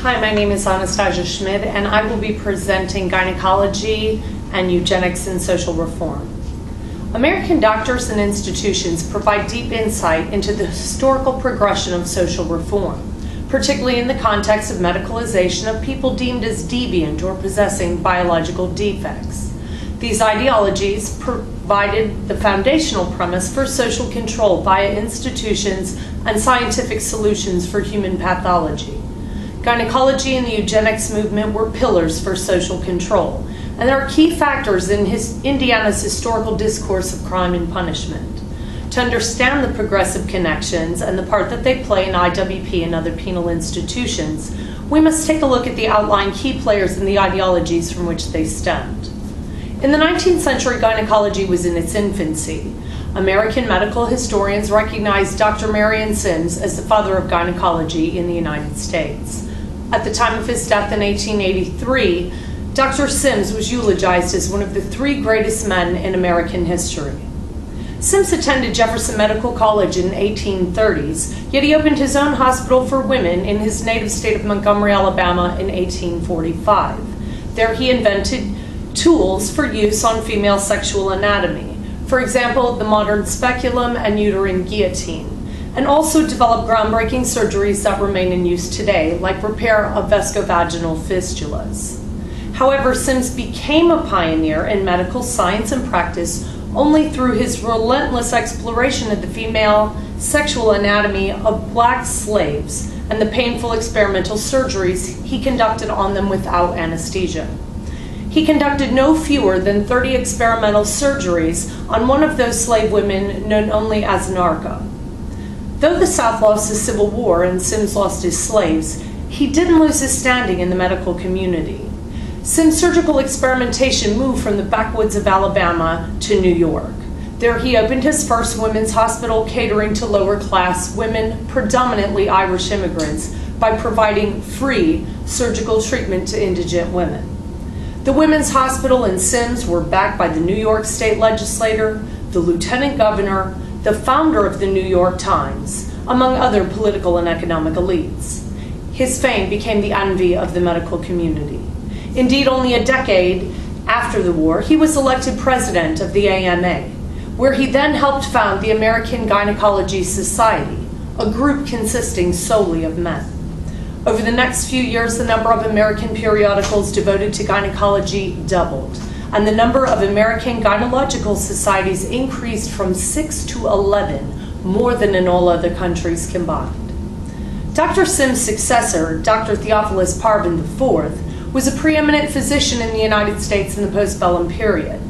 Hi, my name is Anastazia Schmid, and I will be presenting Gynecology and Eugenics in Social Reform. American doctors and institutions provide deep insight into the historical progression of social reform, particularly in the context of medicalization of people deemed as deviant or possessing biological defects. These ideologies provided the foundational premise for social control via institutions and scientific solutions for human pathology. Gynecology and the eugenics movement were pillars for social control, and are key factors in Indiana's historical discourse of crime and punishment. To understand the progressive connections and the part that they play in IWP and other penal institutions, we must take a look at the outlined key players in the ideologies from which they stemmed. In the 19th century, gynecology was in its infancy. American medical historians recognized Dr. Marion Sims as the father of gynecology in the United States. At the time of his death in 1883, Dr. Sims was eulogized as one of the three greatest men in American history. Sims attended Jefferson Medical College in the 1830s, yet he opened his own hospital for women in his native state of Montgomery, Alabama in 1845. There he invented tools for use on female sexual anatomy, for example, the modern speculum and uterine guillotine, and also developed groundbreaking surgeries that remain in use today, like repair of vesicovaginal fistulas. However, Sims became a pioneer in medical science and practice only through his relentless exploration of the female sexual anatomy of black slaves and the painful experimental surgeries he conducted on them without anesthesia. He conducted no fewer than 30 experimental surgeries on one of those slave women known only as Narca. Though the South lost the Civil War and Sims lost his slaves, he didn't lose his standing in the medical community. Sims' surgical experimentation moved from the backwoods of Alabama to New York. There he opened his first women's hospital catering to lower-class women, predominantly Irish immigrants, by providing free surgical treatment to indigent women. The Women's Hospital and Sims were backed by the New York State Legislature, the Lieutenant Governor, the founder of the New York Times, among other political and economic elites. His fame became the envy of the medical community. Indeed, only a decade after the war, he was elected president of the AMA, where he then helped found the American Gynecology Society, a group consisting solely of men. Over the next few years, the number of American periodicals devoted to gynecology doubled, and the number of American gynecological societies increased from 6 to 11, more than in all other countries combined. Dr. Sims' successor, Dr. Theophilus Parvin IV, was a preeminent physician in the United States in the postbellum period.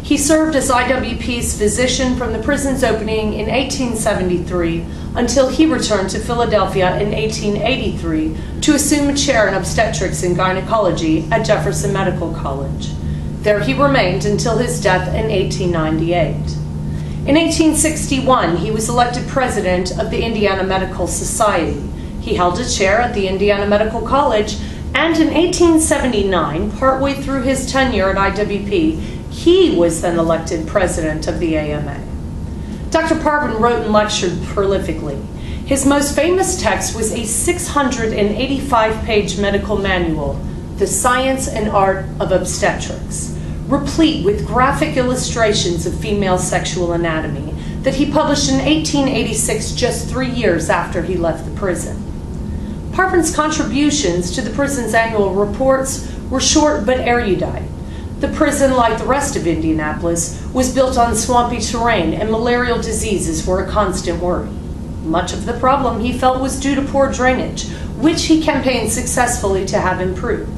He served as IWP's physician from the prison's opening in 1873 until he returned to Philadelphia in 1883 to assume a chair in obstetrics and gynecology at Jefferson Medical College. There he remained until his death in 1898. In 1861, he was elected president of the Indiana Medical Society. He held a chair at the Indiana Medical College, and in 1879, partway through his tenure at IWP, he was then elected president of the AMA. Dr. Parvin wrote and lectured prolifically. His most famous text was a 685-page medical manual, The Science and Art of Obstetrics, replete with graphic illustrations of female sexual anatomy that he published in 1886, just 3 years after he left the prison. Parvin's contributions to the prison's annual reports were short but erudite. The prison, like the rest of Indianapolis, was built on swampy terrain, and malarial diseases were a constant worry. Much of the problem, he felt, was due to poor drainage, which he campaigned successfully to have improved.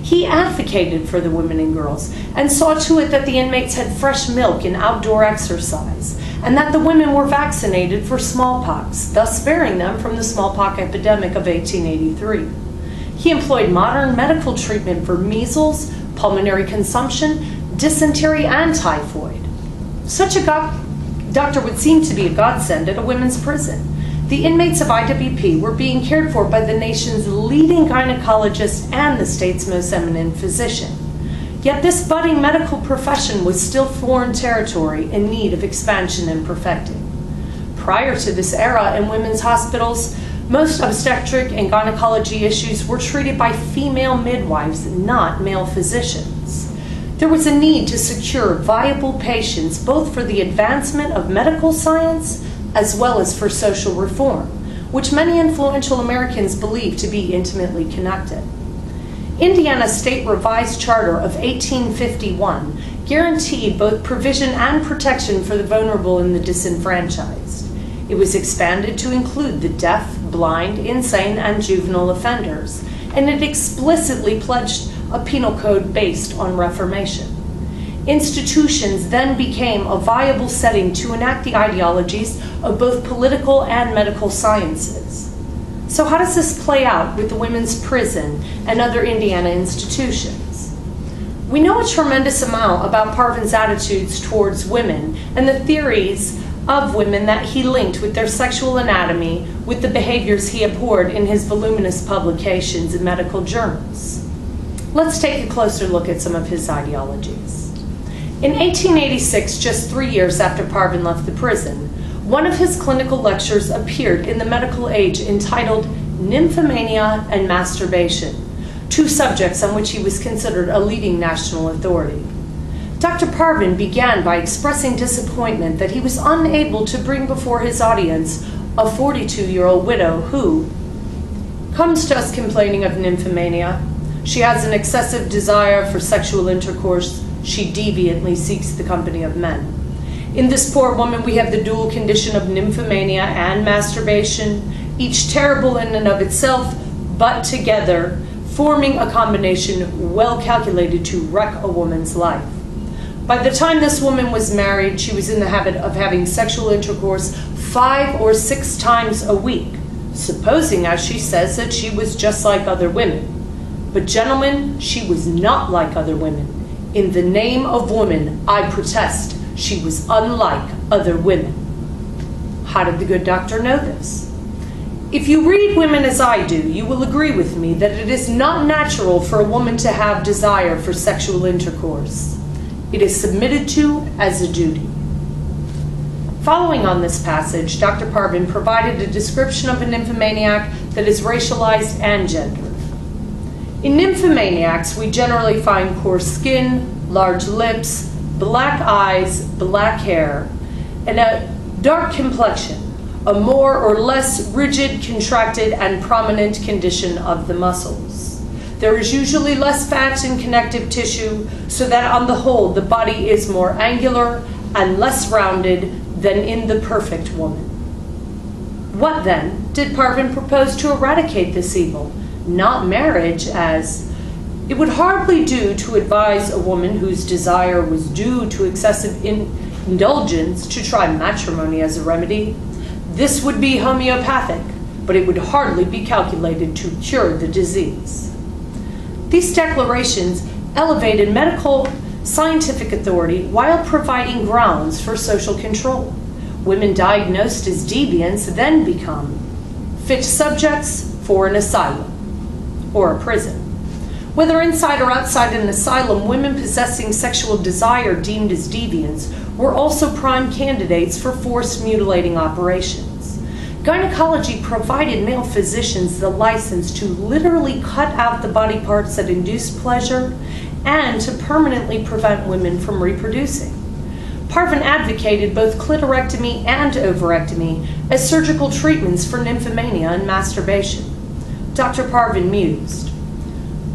He advocated for the women and girls and saw to it that the inmates had fresh milk and outdoor exercise, and that the women were vaccinated for smallpox, thus sparing them from the smallpox epidemic of 1883. He employed modern medical treatment for measles, pulmonary consumption, dysentery, and typhoid. Such a doctor would seem to be a godsend at a women's prison. The inmates of IWP were being cared for by the nation's leading gynecologist and the state's most eminent physician. Yet this budding medical profession was still foreign territory in need of expansion and perfecting. Prior to this era in women's hospitals, Most obstetric and gynecology issues were treated by female midwives, not male physicians. There was a need to secure viable patients both for the advancement of medical science as well as for social reform, which many influential Americans believed to be intimately connected. Indiana's state revised charter of 1851 guaranteed both provision and protection for the vulnerable and the disenfranchised. It was expanded to include the deaf, blind, insane, and juvenile offenders, and it explicitly pledged a penal code based on reformation. Institutions then became a viable setting to enact the ideologies of both political and medical sciences. So how does this play out with the women's prison and other Indiana institutions? We know a tremendous amount about Parvin's attitudes towards women and the theories of women that he linked with their sexual anatomy with the behaviors he abhorred in his voluminous publications in medical journals. Let's take a closer look at some of his ideologies. In 1886, just 3 years after Parvin left the prison, one of his clinical lectures appeared in the Medical Age entitled Nymphomania and Masturbation, two subjects on which he was considered a leading national authority. Dr. Parvin began by expressing disappointment that he was unable to bring before his audience a 42-year-old widow who comes to us complaining of nymphomania. She has an excessive desire for sexual intercourse. She deviantly seeks the company of men. In this poor woman, we have the dual condition of nymphomania and masturbation, each terrible in and of itself, but together, forming a combination well calculated to wreck a woman's life. By the time this woman was married, she was in the habit of having sexual intercourse 5 or 6 times a week, supposing, as she says, that she was just like other women. But gentlemen, she was not like other women. In the name of woman, I protest, she was unlike other women. How did the good doctor know this? If you read Women as I do, you will agree with me that it is not natural for a woman to have desire for sexual intercourse. It is submitted to as a duty. Following on this passage, Dr. Parvin provided a description of a nymphomaniac that is racialized and gendered. In nymphomaniacs, we generally find coarse skin, large lips, black eyes, black hair, and a dark complexion, a more or less rigid, contracted, and prominent condition of the muscles. There is usually less fat and connective tissue, so that on the whole, the body is more angular and less rounded than in the perfect woman. What then did Parvin propose to eradicate this evil? Not marriage, as it would hardly do to advise a woman whose desire was due to excessive indulgence to try matrimony as a remedy. This would be homeopathic, but it would hardly be calculated to cure the disease. These declarations elevated medical scientific authority while providing grounds for social control. Women diagnosed as deviants then become fit subjects for an asylum or a prison. Whether inside or outside an asylum, women possessing sexual desire deemed as deviants were also prime candidates for forced mutilating operations. Gynecology provided male physicians the license to literally cut out the body parts that induced pleasure and to permanently prevent women from reproducing. Parvin advocated both clitorectomy and ovarectomy as surgical treatments for nymphomania and masturbation. Dr. Parvin mused,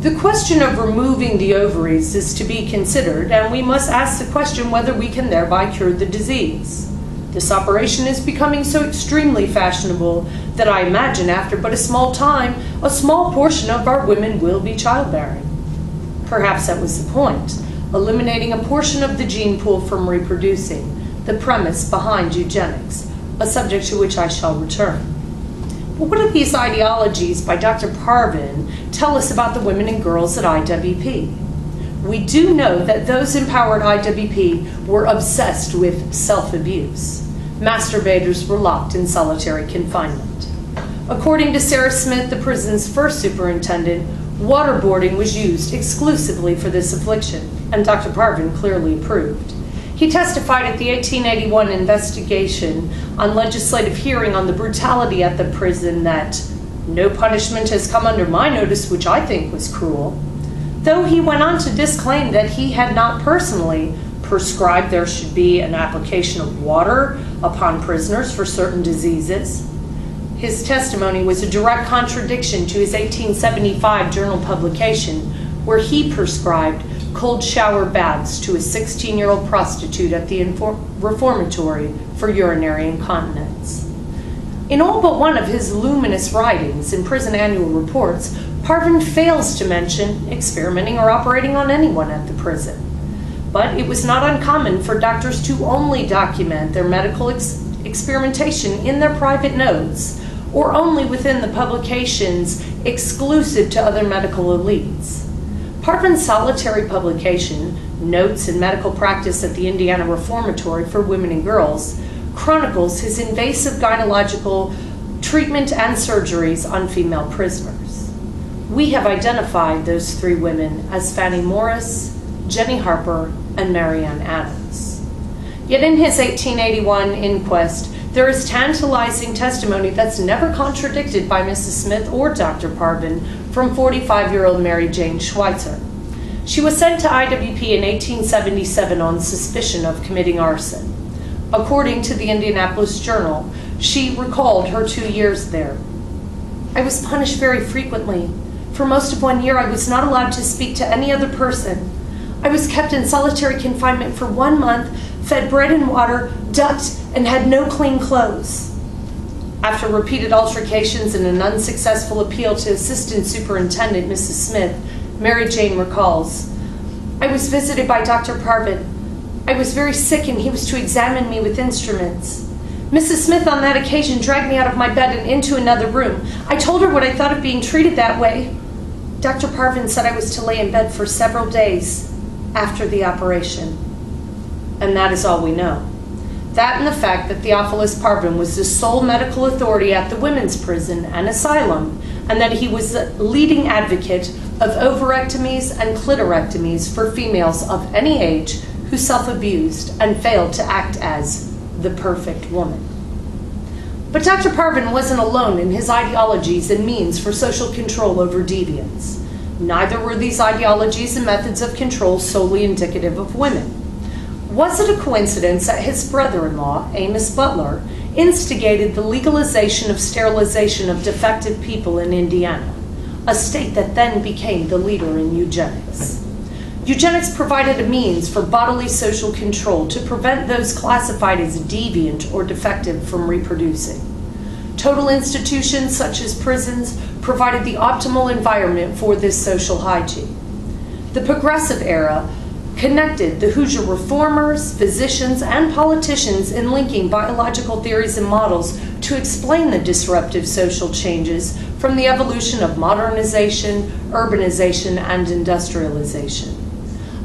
"The question of removing the ovaries is to be considered, and we must ask the question whether we can thereby cure the disease. This operation is becoming so extremely fashionable that I imagine after but a small time, a small portion of our women will be childbearing." Perhaps that was the point, eliminating a portion of the gene pool from reproducing, the premise behind eugenics, a subject to which I shall return. But what do these ideologies by Dr. Parvin tell us about the women and girls at IWP? We do know that those empowered IWP were obsessed with self-abuse. Masturbators were locked in solitary confinement. According to Sarah Smith, the prison's first superintendent, waterboarding was used exclusively for this affliction, and Dr. Parvin clearly approved. He testified at the 1881 investigation on legislative hearing on the brutality at the prison that no punishment has come under my notice which I think was cruel, though he went on to disclaim that he had not personally prescribed there should be an application of water upon prisoners for certain diseases. His testimony was a direct contradiction to his 1875 journal publication, where he prescribed cold shower baths to a 16-year-old prostitute at the reformatory for urinary incontinence. In all but one of his luminous writings in prison annual reports, Parvin fails to mention experimenting or operating on anyone at the prison. But it was not uncommon for doctors to only document their medical experimentation in their private notes, or only within the publications exclusive to other medical elites. Parvin's solitary publication, Notes in Medical Practice at the Indiana Reformatory for Women and Girls, chronicles his invasive gynecological treatment and surgeries on female prisoners. We have identified those three women as Fanny Morris, Jenny Harper, and Marianne Adams. Yet in his 1881 inquest, there is tantalizing testimony that's never contradicted by Mrs. Smith or Dr. Parvin from 45-year-old Mary Jane Schweitzer. She was sent to IWP in 1877 on suspicion of committing arson. According to the Indianapolis Journal, she recalled her 2 years there. I was punished very frequently. For most of 1 year, I was not allowed to speak to any other person. I was kept in solitary confinement for 1 month, fed bread and water, ducked, and had no clean clothes. After repeated altercations and an unsuccessful appeal to Assistant Superintendent Mrs. Smith, Mary Jane recalls, I was visited by Dr. Parvin. I was very sick and he was to examine me with instruments. Mrs. Smith on that occasion dragged me out of my bed and into another room. I told her what I thought of being treated that way. Dr. Parvin said I was to lay in bed for several days after the operation. And that is all we know. That and the fact that Theophilus Parvin was the sole medical authority at the women's prison and asylum, and that he was the leading advocate of ovarectomies and clitorectomies for females of any age who self-abused and failed to act as the perfect woman. But Dr. Parvin wasn't alone in his ideologies and means for social control over deviants. Neither were these ideologies and methods of control solely indicative of women. Was it a coincidence that his brother-in-law, Amos Butler, instigated the legalization of sterilization of defective people in Indiana, a state that then became the leader in eugenics? Eugenics provided a means for bodily social control to prevent those classified as deviant or defective from reproducing. Total institutions such as prisons provided the optimal environment for this social hygiene. The Progressive Era connected the Hoosier reformers, physicians, and politicians in linking biological theories and models to explain the disruptive social changes from the evolution of modernization, urbanization, and industrialization.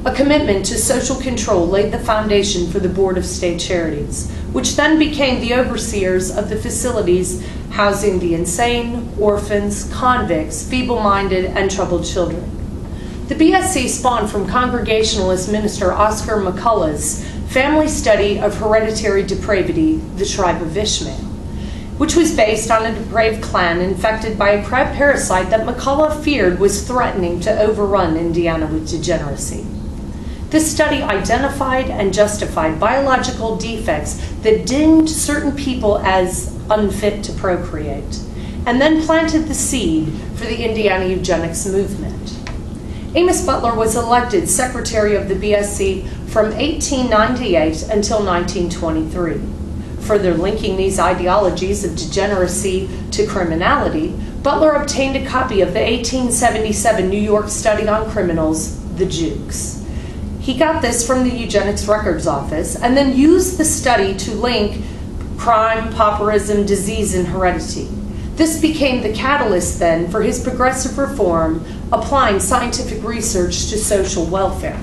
A commitment to social control laid the foundation for the Board of State Charities, which then became the overseers of the facilities housing the insane, orphans, convicts, feeble-minded, and troubled children. The BSC spawned from Congregationalist minister Oscar McCullough's family study of hereditary depravity, the tribe of Ishmael, which was based on a depraved clan infected by a crab parasite that McCullough feared was threatening to overrun Indiana with degeneracy. This study identified and justified biological defects that deemed certain people as unfit to procreate, and then planted the seed for the Indiana eugenics movement. Amos Butler was elected secretary of the BSC from 1898 until 1923. Further linking these ideologies of degeneracy to criminality, Butler obtained a copy of the 1877 New York Study on Criminals, the Jukes. He got this from the Eugenics Records Office and then used the study to link crime, pauperism, disease, and heredity. This became the catalyst then for his progressive reform, applying scientific research to social welfare.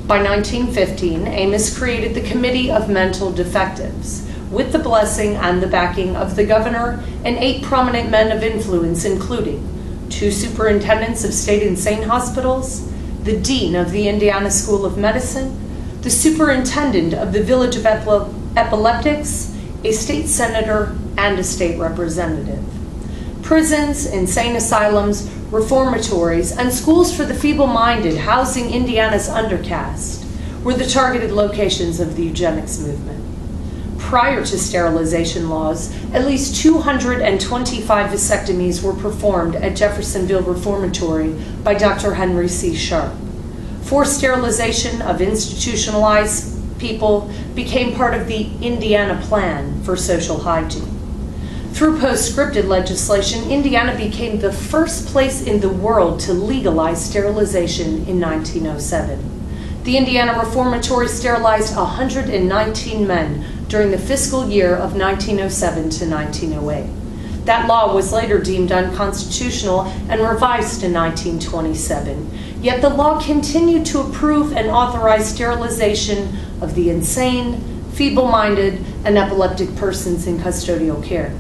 By 1915, Amos created the Committee of Mental Defectives, with the blessing and the backing of the governor and 8 prominent men of influence, including 2 superintendents of state insane hospitals, the dean of the Indiana School of Medicine, the superintendent of the Village of Epileptics, a state senator, and a state representative. Prisons, insane asylums, reformatories, and schools for the feeble-minded housing Indiana's undercaste were the targeted locations of the eugenics movement. Prior to sterilization laws, at least 225 vasectomies were performed at Jeffersonville Reformatory by Dr. Henry C. Sharp. Forced sterilization of institutionalized people became part of the Indiana Plan for Social Hygiene. Through post-scripted legislation, Indiana became the first place in the world to legalize sterilization in 1907. The Indiana Reformatory sterilized 119 men during the fiscal year of 1907 to 1908. That law was later deemed unconstitutional and revised in 1927, yet the law continued to approve and authorize sterilization of the insane, feeble-minded, and epileptic persons in custodial care.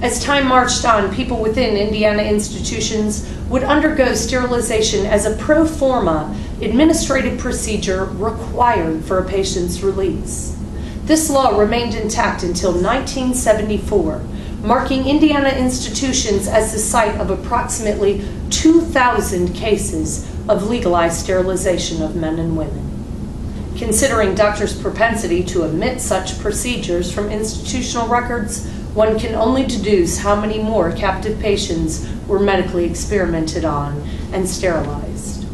As time marched on, people within Indiana institutions would undergo sterilization as a pro forma administrative procedure required for a patient's release. This law remained intact until 1974, marking Indiana institutions as the site of approximately 2,000 cases of legalized sterilization of men and women. Considering doctors' propensity to omit such procedures from institutional records, one can only deduce how many more captive patients were medically experimented on and sterilized.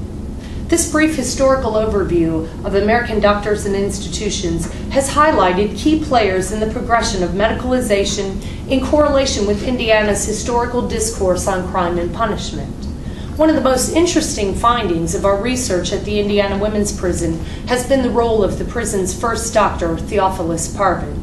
This brief historical overview of American doctors and institutions has highlighted key players in the progression of medicalization in correlation with Indiana's historical discourse on crime and punishment. One of the most interesting findings of our research at the Indiana Women's Prison has been the role of the prison's first doctor, Theophilus Parvin.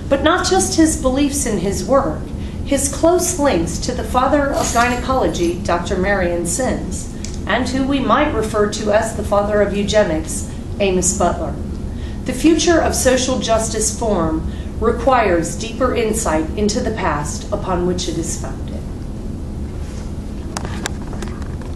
But not just his beliefs in his work, his close links to the father of gynecology, Dr. Marion Sims, and who we might refer to as the father of eugenics, Amos Butler. The future of social justice forum requires deeper insight into the past upon which it is founded.